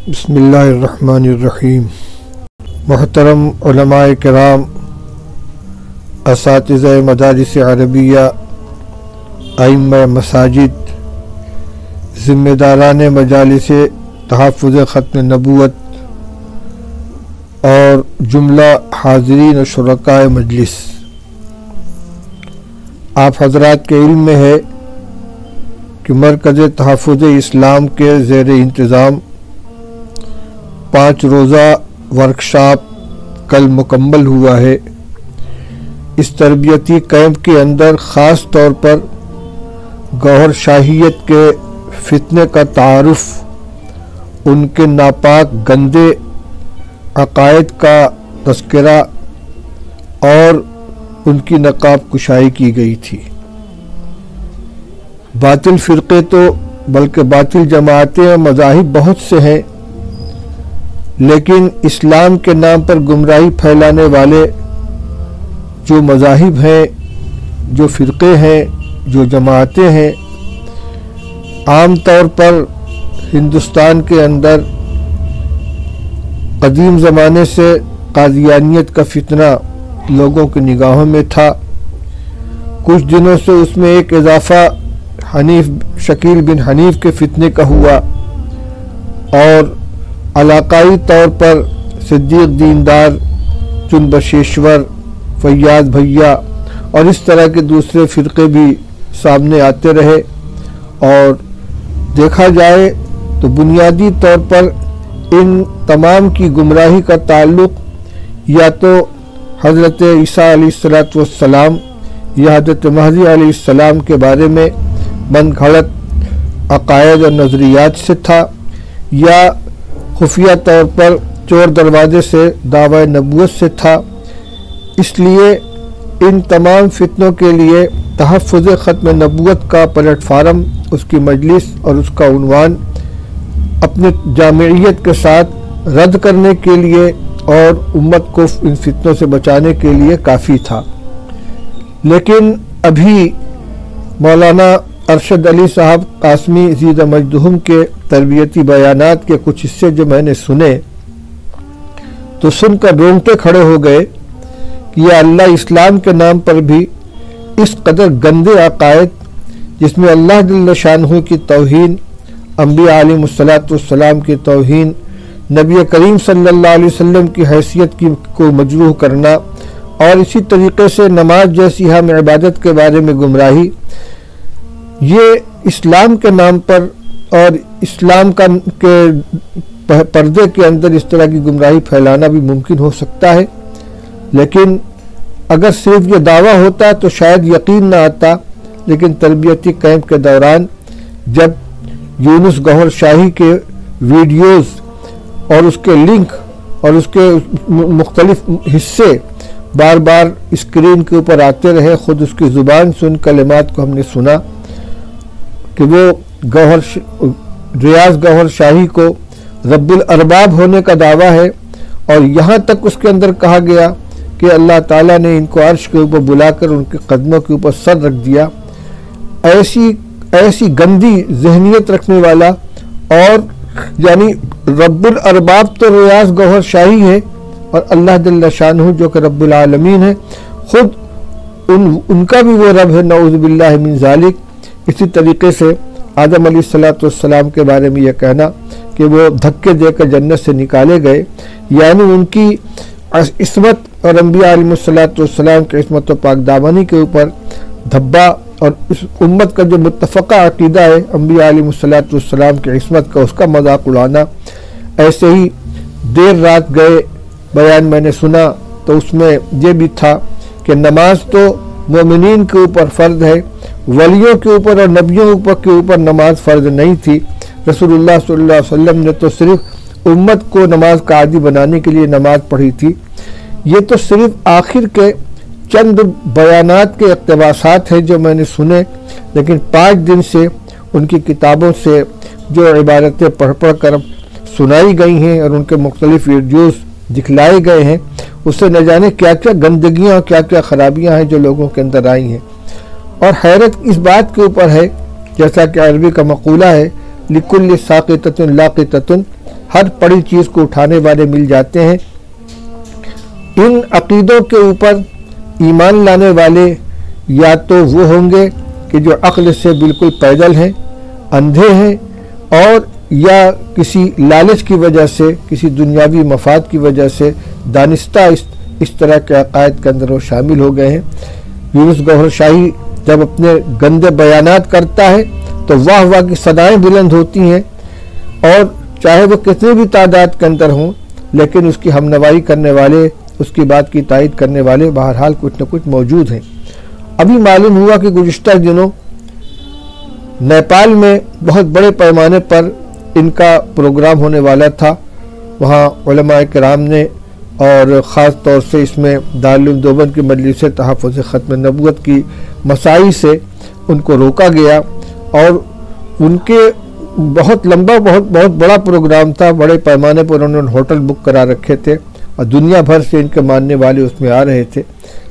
بسم اللہ الرحمن الرحیم۔ محترم علماء کرام، اساتذہ مدارس عربیہ، ائمہ مساجد، ذمہ داران مجالس تحفظ ختم نبوت اور جملہ حاضرین و شرکاء مجلس، آپ حضرات کے علم میں ہے کہ مرکز تحفظ اسلام کے زیر انتظام 5 روزہ ورکشاپ کل مکمل ہوا ہے۔ اس تربیتی کیمپ کے اندر خاص طور پر گوہر شاہیت کے فتنے کا تعارف، ان کے ناپاک گندے عقائد کا تذکرہ اور ان کی نقاب کشائی کی گئی تھی۔ باطل فرقے تو بلکہ باطل جماعتیں اور مذاہب بہت سے ہیں، لیکن اسلام کے نام پر گمراہی پھیلانے والے جو مذاہب ہیں، جو فرقے ہیں، جو جماعتیں ہیں، عام طور پر ہندوستان کے اندر قدیم زمانے سے قادیانیت کا فتنہ لوگوں کی نگاہوں میں تھا۔ کچھ دنوں سے اس میں ایک اضافہ شکیل بن حنیف کے فتنے کا ہوا، اور علاقائی طور پر صدیق دیندار، چنبشیشور، فیاض بھیا اور اس طرح کے دوسرے فرقے بھی سامنے آتے رہے۔ اور دیکھا جائے تو بنیادی طور پر ان تمام کی گمراہی کا تعلق یا تو حضرت عیسیٰ علیہ السلام یا حضرت مہدی علیہ السلام کے بارے میں من گھڑت عقائد اور نظریات سے تھا، یا خفیہ طور پر چور دروازے سے دعوی نبوت سے تھا۔ اس لیے ان تمام فتنوں کے لیے تحفظ ختم نبوت کا پلیٹ فارم، اس کی مجلس اور اس کا عنوان اپنے جامعیت کے ساتھ رد کرنے کے لیے اور امت کو ان فتنوں سے بچانے کے لیے کافی تھا۔ لیکن ابھی مولانا ارشد علی صاحب قاسمی زید مجدہم کے تربیتی بیانات کے کچھ حصے جو میں نے سنے تو سن کر رونگٹے کھڑے ہو گئے کہ یا اللہ، اسلام کے نام پر بھی اس قدر گندے عقائد، جس میں اللہ جل شانہ کی توہین، انبیاء علیہ السلام کی توہین، نبی کریم صلی اللہ علیہ وسلم کی حیثیت کو مجروح کرنا، اور اسی طریقے سے نماز جیسی ہم عبادت کے بارے میں گمراہی، یہ اسلام کے نام پر اور اسلام کے پردے کے اندر اس طرح کی گمراہی پھیلانا بھی ممکن ہو سکتا ہے۔ لیکن اگر صرف یہ دعویٰ ہوتا تو شاید یقین نہ آتا، لیکن تربیتی کیمپ کے دوران جب یونس گوہر شاہی کے ویڈیوز اور اس کے لنک اور اس کے مختلف حصے بار بار اسکرین کے اوپر آتے رہے، خود اس کی زبان سے ان کلمات کو ہم نے سنا کہ وہ ریاض گوہر شاہی کو رب الارباب ہونے کا دعویٰ ہے، اور یہاں تک اس کے اندر کہا گیا کہ اللہ تعالیٰ نے ان کو عرش کے اوپر بلا کر ان کے قدموں کے اوپر سر رکھ دیا۔ ایسی گندی ذہنیت رکھنے والا، اور یعنی رب الارباب تو ریاض گوہر شاہی ہے، اور اللہ جل شانہ جو کہ رب العالمین ہے، خود ان کا بھی وہ رب ہے، نعوذ باللہ من ذالک۔ اسی طریقے سے آدم علیہ السلام کے بارے میں یہ کہنا کہ وہ دھکے دے کر جنت سے نکالے گئے، یعنی ان کی عصمت اور انبیاء علیہ السلام کی عصمت و پاک دامنی کے اوپر دھبا، اور اس امت کا جو متفقہ عقیدہ ہے انبیاء علیہ السلام کی عصمت کا، اس کا مذاق اڑانا۔ ایسے ہی دیر رات گئے بیان میں نے سنا تو اس میں یہ بھی تھا کہ نماز تو مومنین کے اوپر فرض ہے، ولیوں کے اوپر اور نبیوں کے اوپر نماز فرض نہیں تھی۔ رسول اللہ صلی اللہ علیہ وسلم نے تو صرف امت کو نماز کا عادی بنانے کے لیے نماز پڑھی تھی۔ یہ تو صرف آخر کے چند بیانات کے اقتباسات ہیں جو میں نے سنے، لیکن 5 دن سے ان کی کتابوں سے جو عبارتیں پڑھ کر سنائی گئی ہیں اور ان کے مختلف ویڈیوز دکھلائے گئے ہیں، اس سے نہ جانے کیا کیا گندگیاں اور کیا کیا خرابیاں ہیں جو لوگوں کے اندر آئی ہیں۔ اور حیرت اس بات کے اوپر ہے، جیسا کہ عربی کا مقولہ ہے، لِكُلِّ سَاقِطَةٍ لَاقِطَةٌ، ہر پڑی چیز کو اٹھانے والے مل جاتے ہیں۔ ان عقیدوں کے اوپر ایمان لانے والے یا تو وہ ہوں گے کہ جو عقل سے بالکل پیدل ہیں، اندھے ہیں، اور یا کسی لالچ کی وجہ سے، کسی دنیاوی مفاد کی وجہ سے دانستہ اس طرح کے عقائد کے اندر وہ شامل ہو گئے ہیں۔ یونس گوہر شاہی جب اپنے گندے بیانات کرتا ہے تو واہ واہ کی صدائیں بلند ہوتی ہیں، اور چاہے وہ کتنی بھی تعداد کے اندر ہوں، لیکن اس کی ہمنوائی کرنے والے، اس کی بات کی تائید کرنے والے بہرحال کچھ نہ کچھ موجود ہیں۔ ابھی معلوم ہوا کہ گزشتہ دنوں نیپال میں بہت بڑے پیمانے پر ان کا پروگرام ہونے والا تھا۔ وہاں علماء کرام نے، اور خاص طور سے اس میں دارالعلوم دیوبند کی مجلس تحفظ ختم نبوت کی مساعی سے ان کو روکا گیا، اور ان کے بہت لمبا بہت بڑا پروگرام تھا۔ بڑے پیمانے پر انہوں نے ہوٹل بک کرا رکھے تھے اور دنیا بھر سے ان کے ماننے والے اس میں آ رہے تھے۔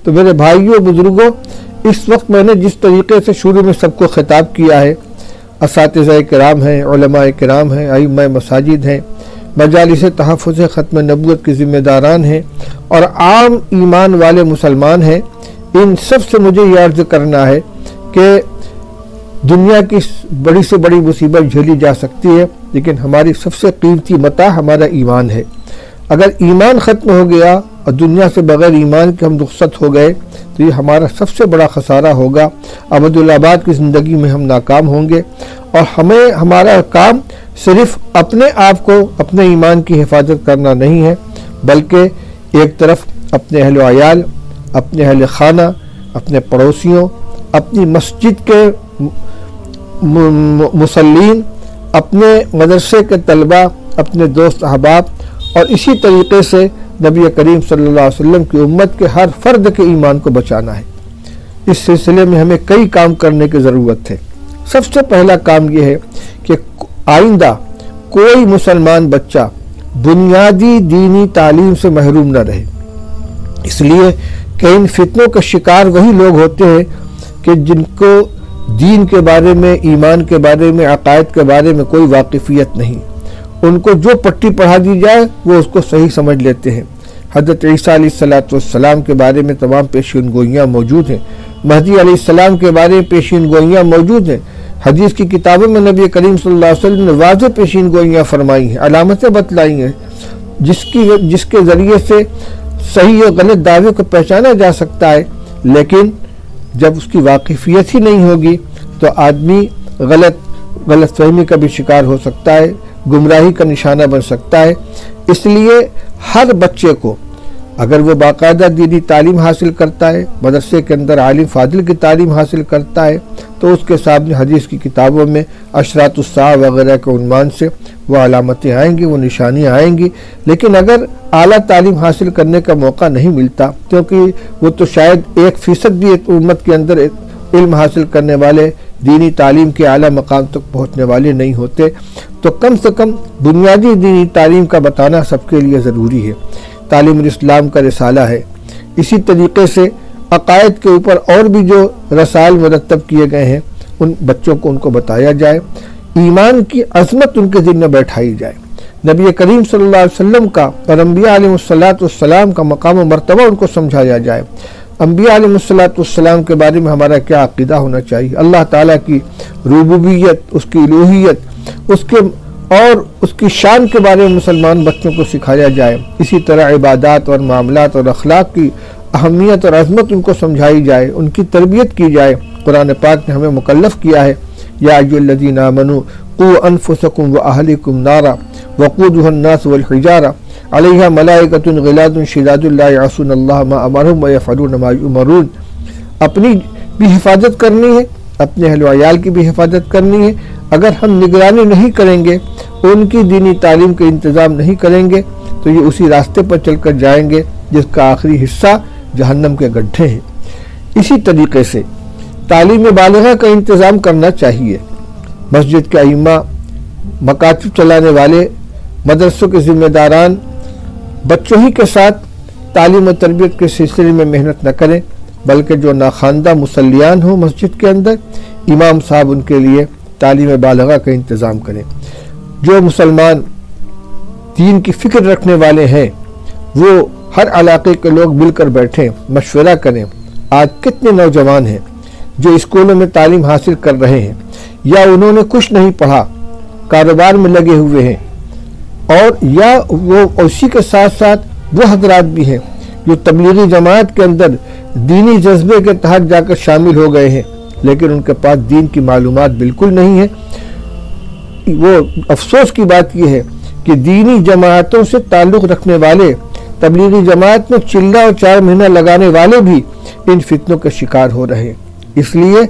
تو میرے بھائیوں بزرگوں، اس وقت میں نے جس طریقے سے شروع میں سب کو خطاب کیا ہے، اساتذہ کرام ہیں، علماء کرام ہیں، ائمہ مساجد ہیں، مجالس تحفظ ختم نبوت کے ذمہ داران ہیں، اور عام ایمان والے مسلمان ہیں، ان سب سے مجھے یہ عرض کرنا ہے کہ دنیا کی بڑی سے بڑی مصیبت جھیلی جا سکتی ہے، لیکن ہماری سب سے قیمتی متاع ہمارا ایمان ہے۔ اگر ایمان ختم ہو گیا اور دنیا سے بغیر ایمان کے ہم رخصت ہو گئے تو یہ ہمارا سب سے بڑا خسارہ ہوگا۔ ابدالآباد کی زندگی میں ہم ناکام ہوں گے، اور ہمارا کام صرف اپنے آپ کو، اپنے ایمان کی حفاظت کرنا نہیں ہے، بلکہ ایک طرف اپنے اہل و عیال، اپنے اہل خانہ، اپنے پڑوسیوں، اپنی مسجد کے مصلین، اپنے مدرسے کے طلباء، اپنے دوست احباب، اور اسی طریقے سے نبی کریم صلی اللہ علیہ وسلم کی امت کے ہر فرد کے ایمان کو بچانا ہے۔ اس سلسلے میں ہمیں کئی کام کرنے کی ضرورت ہے۔ سب سے پہلا کام یہ ہے کہ آئندہ کوئی مسلمان بچہ بنیادی دینی تعلیم سے محروم نہ رہے، اس لیے کہ ان فتنوں کا شکار وہی لوگ ہوتے ہیں کہ جن کو دین کے بارے میں، ایمان کے بارے میں، عقائد کے بارے میں کوئی واقفیت نہیں۔ ان کو جو پٹی پڑھا دی جائے وہ اس کو صحیح سمجھ لیتے ہیں۔ حضرت عیسیٰ علیہ السلام کے بارے میں تمام پیشین گوئیاں موجود ہیں، مہدی علیہ السلام کے بارے میں پیشین گوئیاں موجود ہیں۔ حدیث کی کتابوں میں نبی کریم صلی اللہ علیہ وسلم نے واضح پیشین گوئیاں فرمائی ہیں، علامتیں بتلائی ہیں، جس کے ذریعے سے صحیح اور غلط دعوے کو پہچانا جا سکتا ہے۔ لیکن جب اس کی واقفیت ہی نہیں ہوگی تو آدمی غلط فہمی کا بھی شکار ہو سکتا ہے، گمراہی کا نشانہ بن سکتا ہے۔ اس لیے ہر بچے کو اگر وہ باقاعدہ دینی تعلیم حاصل کرتا ہے، مدرسے کے اندر عالم فاضل کی تعلیم حاصل کرتا ہے، تو اس کے سامنے حدیث کی کتابوں میں اشراط الساعہ وغیرہ کے عنوان سے وہ علامتیں آئیں گی، وہ نشانیاں آئیں گی۔ لیکن اگر اعلیٰ تعلیم حاصل کرنے کا موقع نہیں ملتا، کیونکہ وہ تو شاید 1% بھی امت کے اندر علم حاصل کرنے والے، دینی تعلیم کے اعلیٰ مقام تک پہنچنے والے نہیں ہوتے، تو کم سے کم بنیادی دینی تعلیم کا بتانا سب کے لیے ضروری ہے۔ تعلیم الاسلام کا رسالہ ہے۔ اسی طریقے سے عقائد کے اوپر اور بھی جو رسائل مرتب کیے گئے ہیں ان بچوں کو ان کو بتایا جائے، ایمان کی عظمت ان کے ذہن میں بیٹھائی جائے، نبی کریم صلی اللہ علیہ وسلم کا اور انبیاء علیہ السلام کا مقام و مرتبہ ان کو سمجھایا جائے، انبیاء علیہ السلام کے بارے میں ہمارا کیا عقیدہ ہونا چاہیے، اللہ تعالیٰ کی ربوبیت، اس کی الوہیت، اس کی شان کے بارے میں مسلمان بچوں کو سکھایا جائے۔ اسی طرح عبادات اور معاملات اور اخلاق کی اہمیت اور عظمت ان کو سمجھائی جائے، ان کی تربیت کی جائے۔ قرآن پاک نے ہمیں مکلف کیا ہے، یا ایھا الذین آمنوا قوا انفسکم واہلیکم نارا وقودها الناس والحجارہ علیہا ملائکۃ غلاظ شداد لا یعصون اللہ ما امرہم ویفعلون ما یؤمرون۔ اپنی بھی حفاظت کرنی ہے، اپنے اہل و عیال کی بھی حفاظت کرنی ہے۔ اگر ہم نگرانی نہیں کریں گے، ان کی دینی تعلیم کا انتظام نہیں کریں گے تو یہ اسی راستے پر چل کر جائیں گے جس کا آخری حصہ جہنم کے گڈھے ہیں۔ اسی طریقے سے تعلیم بالغہ کا انتظام کرنا چاہیے۔ مسجد کے ائمہ، مکاتب چلانے والے، مدرسوں کے ذمہ داران بچوں ہی کے ساتھ تعلیم و تربیت کے سلسلے میں محنت نہ کریں، بلکہ جو ناخواندہ مصلیان ہوں مسجد کے اندر، امام صاحب ان کے لیے تعلیم بالغہ کا انتظام کریں۔ جو مسلمان دین کی فکر رکھنے والے ہیں وہ ہر علاقے کے لوگ مل کر بیٹھیں، مشورہ کریں۔ آج کتنے نوجوان ہیں جو اسکولوں میں تعلیم حاصل کر رہے ہیں یا انہوں نے کچھ نہیں پڑھا، کاروبار میں لگے ہوئے ہیں، اور یا وہ اسی کے ساتھ ساتھ وہ حضرات بھی ہیں جو تبلیغی جماعت کے اندر دینی جذبے کے تحت جا کر شامل ہو گئے ہیں، لیکن ان کے پاس دین کی معلومات بالکل نہیں ہے۔ وہ افسوس کی بات یہ ہے کہ دینی جماعتوں سے تعلق رکھنے والے، تبلیغی جماعت میں چلہ اور 4 مہینہ لگانے والے بھی ان فتنوں کا شکار ہو رہے ہیں۔ اس لیے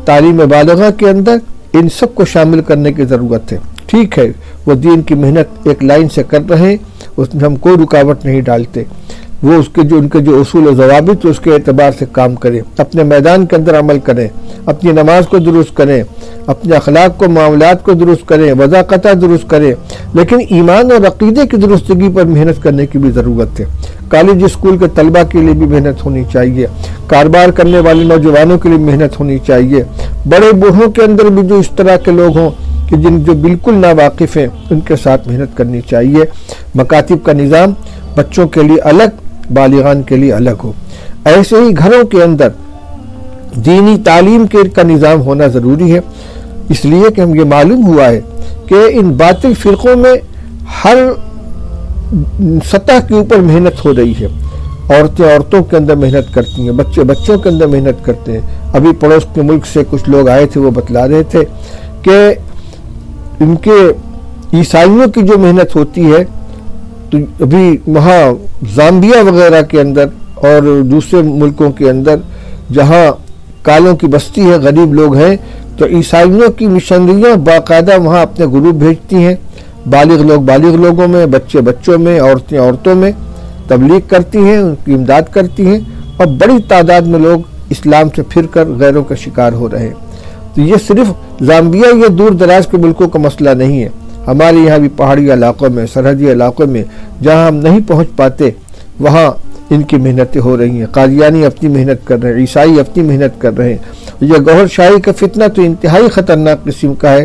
تعلیم بالغہ کے اندر ان سب کو شامل کرنے کی ضرورت ہے۔ ٹھیک ہے، وہ دین کی محنت ایک لائن سے کر رہے ہیں، اس میں ہم کوئی رکاوٹ نہیں ڈالتے، وہ ان کے جو اصول و ضوابط اس کے اعتبار سے کام کریں، اپنے میدان کے اندر عمل کریں، اپنی نماز کو درست کریں، اپنے اخلاق کو، معاملات کو درست کریں، وضاقتہ درست کریں، لیکن ایمان اور عقیدے کی درستگی پر محنت کرنے کی بھی ضرورت ہے۔ کالج اسکول کے طلبہ کے لیے بھی محنت ہونی چاہیے، کاروبار کرنے والے نوجوانوں کے لیے محنت ہونی چاہیے، بڑے بوڑھوں کے اندر بھی جو اس طرح کے لوگ ہوں کہ جو بالکل ناواقف ہیں، ان کے ساتھ محنت کرنی چاہیے۔ مکاتب کا نظام بچوں کے لیے الگ، بالغان کے لیے الگ ہو۔ ایسے ہی گھروں کے اندر دینی تعلیم کا نظام ہونا ضروری ہے، اس لیے کہ ہم یہ معلوم ہوا ہے کہ ان باطل فرقوں میں ہر سطح کے اوپر محنت ہو رہی ہے۔ عورتیں عورتوں کے اندر محنت کرتی ہیں، بچے بچوں کے اندر محنت کرتے ہیں۔ ابھی پڑوس کے ملک سے کچھ لوگ آئے تھے، وہ بتلا رہے تھے کہ ان کے عیسائیوں کی جو محنت ہوتی ہے، تو ابھی وہاں زامبیا وغیرہ کے اندر اور دوسرے ملکوں کے اندر جہاں کالوں کی بستی ہے، غریب لوگ ہیں، تو عیسائیوں کی مشنریاں باقاعدہ وہاں اپنے گروپ بھیجتی ہیں، بالغ لوگ بالغ لوگوں میں، بچے بچوں میں، عورتیں عورتوں میں تبلیغ کرتی ہیں، ان کی امداد کرتی ہیں، اور بڑی تعداد میں لوگ اسلام سے پھر کر غیروں کا شکار ہو رہے ہیں۔ تو یہ صرف زامبیا یا دور دراز کے ملکوں کا مسئلہ نہیں ہے، ہمارے یہاں بھی پہاڑی علاقوں میں، سرحدی علاقوں میں جہاں ہم نہیں پہنچ پاتے، وہاں ان کی محنتیں ہو رہی ہیں۔ قادیانی اپنی محنت کر رہے ہیں، عیسائی اپنی محنت کر رہے ہیں۔ یہ گوہر شاہی کا فتنہ تو انتہائی خطرناک قسم کا ہے۔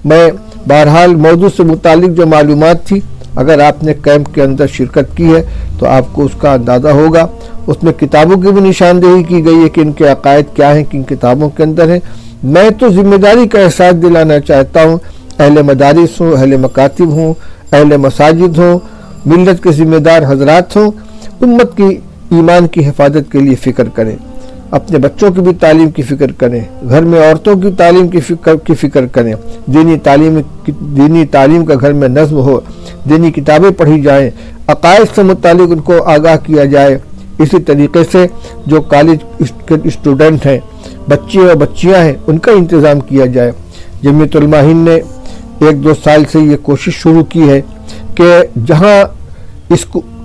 میں بہرحال موضوع سے متعلق جو معلومات تھی، اگر آپ نے کیمپ کے اندر شرکت کی ہے تو آپ کو اس کا اندازہ ہوگا۔ اس میں کتابوں کی بھی نشاندہی کی گئی ہے کہ ان کے عقائد کیا ہیں، کن کتابوں کے اندر ہیں۔ میں تو ذمہ داری کا احساس دلانا چاہتا ہوں، اہل مدارس ہوں، اہل مکاتب ہوں، اہل مساجد ہوں، ملت کے ذمہ دار حضرات ہوں، امت کی ایمان کی حفاظت کے لیے فکر کریں، اپنے بچوں کی بھی تعلیم کی فکر کریں، گھر میں عورتوں کی تعلیم کی فکر کریں، دینی تعلیم کا گھر میں نظم ہو، دینی کتابیں پڑھی جائیں، عقائد سے متعلق ان کو آگاہ کیا جائے۔ اسی طریقے سے جو کالج کے اسٹوڈنٹ ہیں، بچے اور بچیاں ہیں، ان کا انتظام کیا جائے۔ جمعیت علماء ہند نے 1-2 سال سے یہ کوشش شروع کی ہے کہ جہاں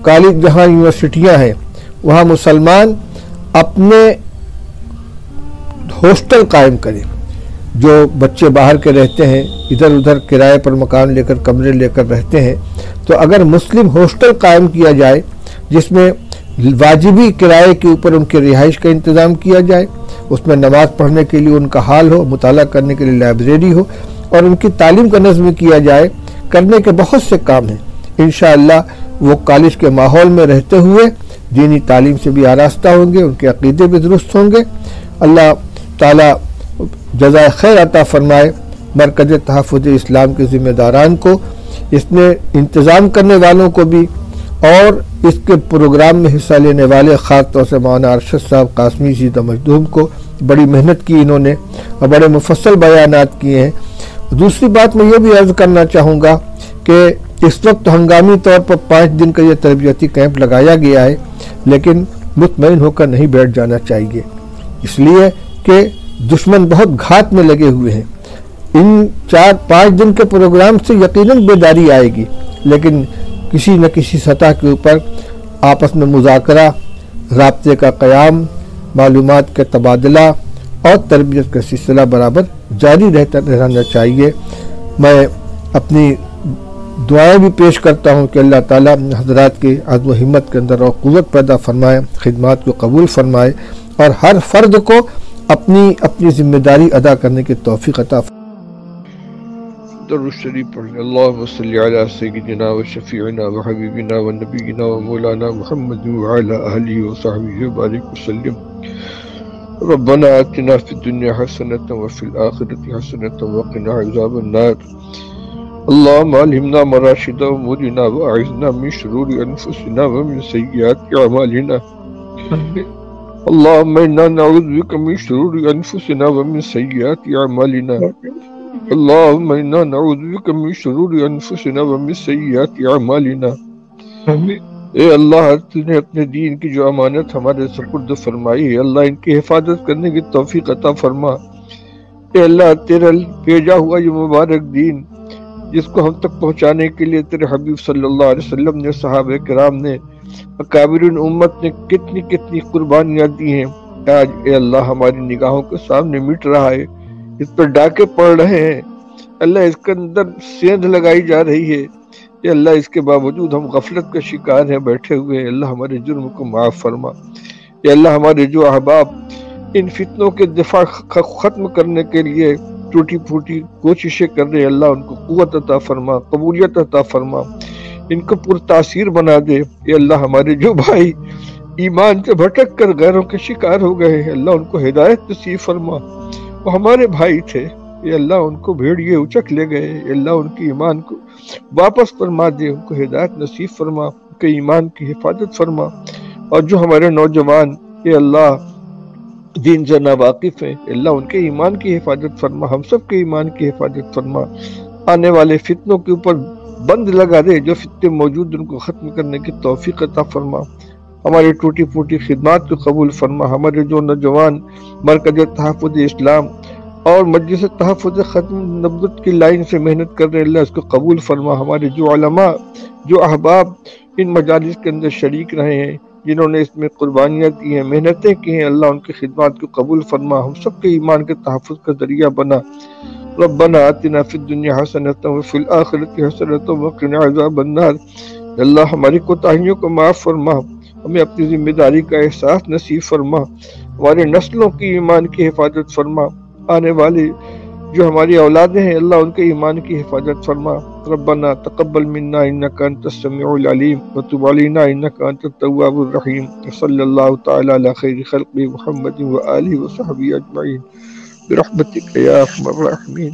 کالج، جہاں یونیورسٹیاں ہیں، وہاں مسلمان اپنے ہاسٹل قائم کریں۔ جو بچے باہر کے رہتے ہیں، ادھر ادھر کرائے پر مکان لے کر، کمرے لے کر رہتے ہیں، تو اگر مسلم ہاسٹل قائم کیا جائے جس میں واجبی کرائے کے اوپر ان کی رہائش کا انتظام کیا جائے، اس میں نماز پڑھنے کے لیے ان کا ہال ہو، مطالعہ کرنے کے لیے لائبریری ہو، اور ان کی تعلیم کا نظم کیا جائے، کرنے کے بہت سے کام ہیں۔ انشاءاللہ وہ کالج کے ماحول میں رہتے ہوئے دینی تعلیم سے بھی آراستہ ہوں گے، ان کے عقیدے بھی درست ہوں گے۔ اللہ تعالیٰ جزائے خیر عطا فرمائے مرکز تحفظ اسلام کے ذمہ داران کو، اس میں انتظام کرنے والوں کو بھی، اور اس کے پروگرام میں حصہ لینے والے خاص طور سے مولانا ارشد صاحب قاسمی شیدہ مجدوم کو بڑی محنت کی انہوں نے، اور بڑے مفصل بیانات کیے ہیں۔ دوسری بات میں یہ بھی عرض کرنا چاہوں گا کہ اس وقت ہنگامی طور پر 5 دن کا یہ تربیتی کیمپ لگایا گیا ہے، لیکن مطمئن ہو کر نہیں بیٹھ جانا چاہیے، اس لیے کہ دشمن بہت گھات میں لگے ہوئے ہیں۔ ان 4-5 دن کے پروگرام سے یقیناً بیداری آئے گی، لیکن کسی نہ کسی سطح کے اوپر آپس میں مذاکرہ، رابطے کا قیام، معلومات کا تبادلہ اور تربیت کا سلسلہ برابر جاری رہنا چاہیے۔ میں اپنی دعائیں بھی پیش کرتا ہوں کہ اللہ تعالیٰ حضرات کے عزم و ہمت کے اندر اور قوت پیدا فرمائے، خدمات کو قبول فرمائے، اور ہر فرد کو اپنی ذمہ داری ادا کرنے کی توفیق عطا فرمائے۔ درود شریف پڑھ لیں۔ اللہم صلی علی سیدنا و شفیعنا و حبیبنا و نبینا و مولانا محمد وعلی آلہ و صحبہ وبارک وسلم۔ ربنا آتنا فی الدنیا حسنۃ وفی الآخرۃ حسنۃ وقنا عذاب النار۔ اللہم علمنا مراشد امورنا واعذنا من شرور انفسنا ومن سیئات اعمالنا۔ اللہم انا نعوذ بک من شرور انفسنا ومن سیئات اعمالنا۔ اللہم انا نعوذ بک من شرور انفسنا ومن سیئات اعمالنا۔ اے اللہ، تو نے اپنے دین کی جو امانت ہمارے سپرد فرمائی ہے، اللہ ان کی حفاظت کرنے کی توفیق عطا فرما۔ اے اللہ، تیرا بھیجا ہوا یہ مبارک دین جس کو ہم تک پہنچانے کے لیے تیرے حبیب صلی اللہ علیہ وسلم نے، صحابہ کرام نے، اکابرین امت نے کتنی کتنی قربانیاں دی ہیں، آج اے اللہ ہماری نگاہوں کے سامنے مٹ رہا ہے، اس پر ڈاکے پڑ رہے ہیں، اللہ اس کے اندر سیندھ لگائی جا رہی ہے، اے اللہ اس کے باوجود ہم غفلت کا شکار ہیں، بیٹھے ہوئے ہیں، اللہ ہمارے جرم کو معاف فرما۔ اے اللہ ہمارے جو احباب ان فتنوں کے دفاع ختم کرنے کے لیے ٹوٹی پھوٹی کوششیں کر رہے ہیں، اللہ ان کو قوت عطا فرما، قبولیت عطا فرما، ان کو پر تاثیر بنا دے۔ اے اللہ ہمارے جو بھائی ایمان سے بھٹک کر غیروں کے شکار ہو گئے ہیں، اللہ ان کو ہدایت نصیب فرما۔ وہ ہمارے بھائی تھے، اے اللہ ان کو بھیڑیے اچک لے گئے، اے اللہ ان کی ایمان کو واپس فرما دے، ان کو ہدایت نصیب فرما، ان کے ایمان کی حفاظت فرما۔ اور جو ہمارے نوجوان اے اللہ دین سے ناواقف ہیں، اللہ ان کے ایمان کی حفاظت فرما، ہم سب کے ایمان کی حفاظت فرما۔ آنے والے فتنوں کے اوپر بند لگا دے، جو فتنے موجود ان کو ختم کرنے کی توفیق عطا فرما۔ ہماری ٹوٹی پھوٹی خدمات کو قبول فرما۔ ہمارے جو نوجوان مرکز تحفظ اسلام اور مجلس تحفظ ختم نبوت کی لائن سے محنت کر رہے ہیں، اللہ اس کو قبول فرما۔ ہمارے جو علماء، جو احباب ان مجالس کے اندر شریک رہے ہیں، جنہوں نے اس میں قربانیاں دی ہیں، محنتیں کی ہیں، اللہ ان کی خدمات کو قبول فرما، ہم سب کے ایمان کے تحفظ کا ذریعہ بنا۔ ربنا آتنا فی الدنیا حسنۃ وفی الآخرۃ حسنۃ وقنا عذاب النار۔ اللہ ہماری کوتاہیوں کو معاف فرما، ہمیں اپنی ذمہ داری کا احساس نصیب فرما، ہمارے نسلوں کی ایمان کی حفاظت فرما، آنے والی جو ہماری اولادیں ہیں اللہ ان کے ایمان کی حفاظت فرما۔ ربنا تقبل منا انک انت السمیع العلیم وتب علینا انک انت التواب الرحیم۔ صلی اللہ تعالی علی خیر خلق محمد وآلہ وصحبہ اجمعین برحمتک یا ارحم الراحمین۔